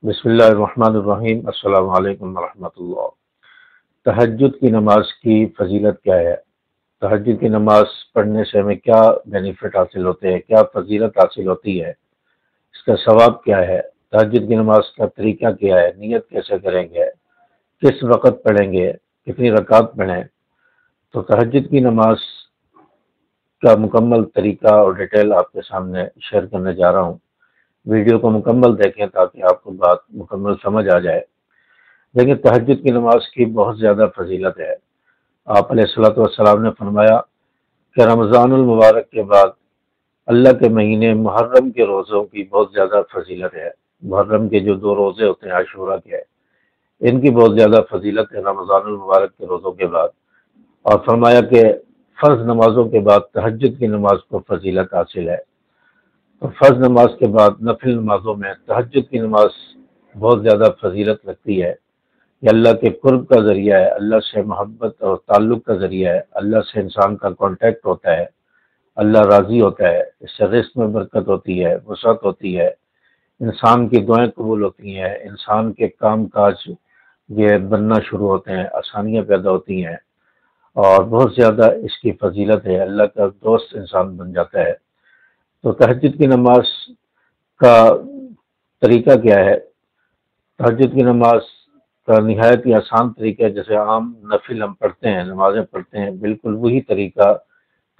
بسم اللہ الرحمن الرحیم۔ السلام علیکم ورحمۃ اللہ۔ تہجد کی نماز کی فضیلت کیا ہے؟ تہجد کی نماز پڑھنے سے ہمیں کیا بینیفٹ حاصل ہوتے ہیں، کیا فضیلت حاصل ہوتی ہے، اس کا ثواب کیا ہے؟ تہجد کی نماز کا طریقہ کیا ہے؟ نیت کیسے کریں گے؟ کس وقت پڑھیں گے؟ کتنی رکعت پڑھیں؟ تو تہجد کی نماز کا مکمل طریقہ اور ڈیٹیل آپ کے سامنے شیئر کرنے جا رہا ہوں۔ ویڈیو کو مکمل دیکھیں تاکہ آپ کو بات مکمل سمجھ آ جائے۔ لیکن تہجد کی نماز کی بہت زیادہ فضیلت ہے۔ آپ علیہ الصلوۃ والسلام نے فرمایا کہ رمضان المبارک کے بعد اللہ کے مہینے محرم کے روزوں کی بہت زیادہ فضیلت ہے۔ محرم کے جو 2 روزے ہوتے ہیں عاشورہ کے، ان کی بہت زیادہ فضیلت ہے رمضان المبارک کے روزوں کے بعد۔ اور فرمایا کہ فرض نمازوں کے بعد تہجد کی نماز کو فضیلت حاصل ہے۔ تو فرض نماز کے بعد نفل نمازوں میں تہجد کی نماز بہت زیادہ فضیلت رکھتی ہے۔ یہ اللہ کے قرب کا ذریعہ ہے، اللہ سے محبت اور تعلق کا ذریعہ ہے، اللہ سے انسان کا کانٹیکٹ ہوتا ہے، اللہ راضی ہوتا ہے، اس سے رزق میں برکت ہوتی ہے، وسعت ہوتی ہے، انسان کی دعائیں قبول ہوتی ہیں، انسان کے کام کاج یہ بننا شروع ہوتے ہیں، آسانیاں پیدا ہوتی ہیں، اور بہت زیادہ اس کی فضیلت ہے، اللہ کا دوست انسان بن جاتا ہے۔ تو تہجد کی نماز کا طریقہ کیا ہے؟ تہجد کی نماز کا نہایت ہی آسان طریقہ ہے، جیسے عام نفل ہم پڑھتے ہیں، نمازیں پڑھتے ہیں، بالکل وہی طریقہ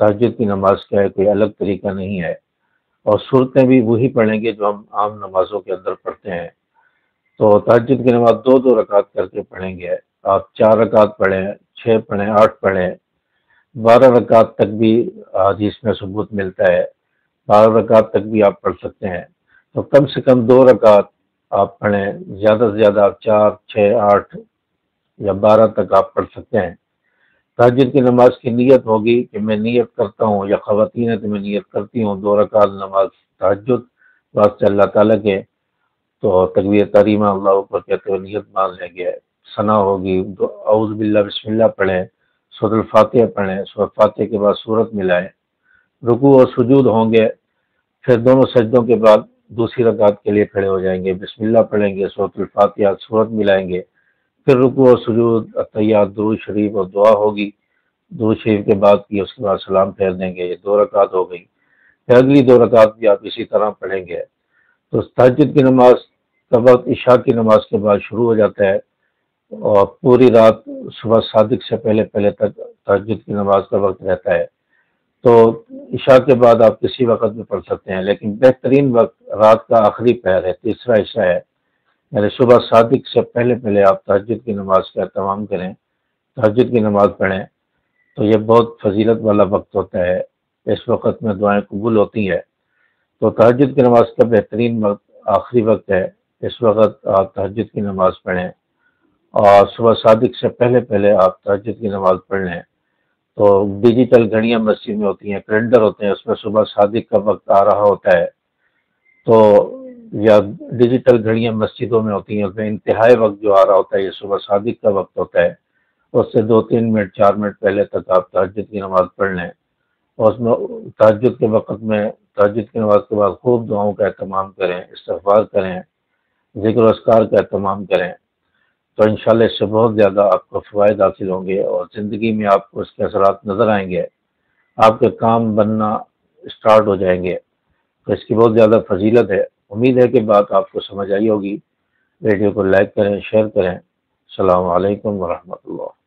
تہجد کی نماز کا ہے، کوئی الگ طریقہ نہیں ہے، اور صورتیں بھی وہی پڑھیں گے جو ہم عام نمازوں کے اندر پڑھتے ہیں۔ تو تہجد کی نماز 2 رکعت کر کے پڑھیں گے۔ آپ 4 رکعت پڑھیں، 6 پڑھیں، 8 پڑھیں، 12 رکعت تک بھی حدیث میں ثبوت ملتا ہے، 12 رکعت تک بھی آپ پڑھ سکتے ہیں۔ تو کم سے کم 2 رکعت آپ پڑھیں، زیادہ سے زیادہ آپ 4، 6، 8 یا 12 تک آپ پڑھ سکتے ہیں۔ تہجد کی نماز کی نیت ہوگی کہ میں نیت کرتا ہوں، یا خواتین ہیں تو میں نیت کرتی ہوں 2 رکعت نماز تہجد واسطے اللہ تعالیٰ کے، تو تکبیر تحریمہ اللہ اکبر کہتے ہوئے نیت مان لیں گے، ثنا ہوگی، اعوذ باللہ بسم اللہ پڑھیں، سورۃ الفاتحہ پڑھیں، سورۃ فاتحہ کے بعد سورت ملائیں، رکوع اور سجود ہوں گے، پھر دونوں سجدوں کے بعد دوسری رکعت کے لیے کھڑے ہو جائیں گے، بسم اللہ پڑھیں گے، سورۃ الفاتحہ سورت ملائیں گے، پھر رکوع اور سجود، اتحیات، درود شریف اور دعا ہوگی، درود شریف کے بعد کی اس کے بعد سلام پھیر دیں گے، یہ 2 رکعت ہو گئی۔ پھر اگلی 2 رکعت بھی آپ اسی طرح پڑھیں گے۔ تو تہجد کی نماز کا وقت عشاء کی نماز کے بعد شروع ہو جاتا ہے، اور پوری رات صبح صادق سے پہلے پہلے تک تہجد کی نماز کا وقت رہتا ہے۔ تو عشاء کے بعد آپ کسی وقت میں پڑھ سکتے ہیں، لیکن بہترین وقت رات کا آخری پہر ہے، تیسرا حصہ ہے، یعنی صبح صادق سے پہلے پہلے آپ تہجد کی نماز کا اہتمام کریں، تہجد کی نماز پڑھیں، تو یہ بہت فضیلت والا وقت ہوتا ہے، اس وقت میں دعائیں قبول ہوتی ہیں۔ تو تہجد کی نماز کا بہترین وقت آخری وقت ہے، اس وقت آپ تہجد کی نماز پڑھیں، اور صبح صادق سے پہلے پہلے آپ تہجد کی نماز پڑھ لیں۔ تو ڈیجیٹل گھڑیاں مسجد میں ہوتی ہیں، کیلنڈر ہوتے ہیں، اس میں صبح صادق کا وقت آ رہا ہوتا ہے، تو یا ڈیجیٹل گھڑیاں مسجدوں میں ہوتی ہیں، اس میں انتہائی وقت جو آ رہا ہوتا ہے یہ صبح صادق کا وقت ہوتا ہے، اس سے 2-3 منٹ 4 منٹ پہلے تک آپ تہجد کی نماز پڑھ لیں، اور اس میں تہجد کے وقت میں تہجد کی نماز کے بعد خوب دعاؤں کا اہتمام کریں، استغفار کریں، ذکر و اذکار کا اہتمام کریں، تو انشاءاللہ اس سے بہت زیادہ آپ کو فوائد حاصل ہوں گے، اور زندگی میں آپ کو اس کے اثرات نظر آئیں گے، آپ کے کام بننا اسٹارٹ ہو جائیں گے۔ تو اس کی بہت زیادہ فضیلت ہے۔ امید ہے کہ بات آپ کو سمجھ آئی ہوگی۔ ویڈیو کو لائک کریں، شیئر کریں۔ السلام علیکم ورحمۃ اللہ۔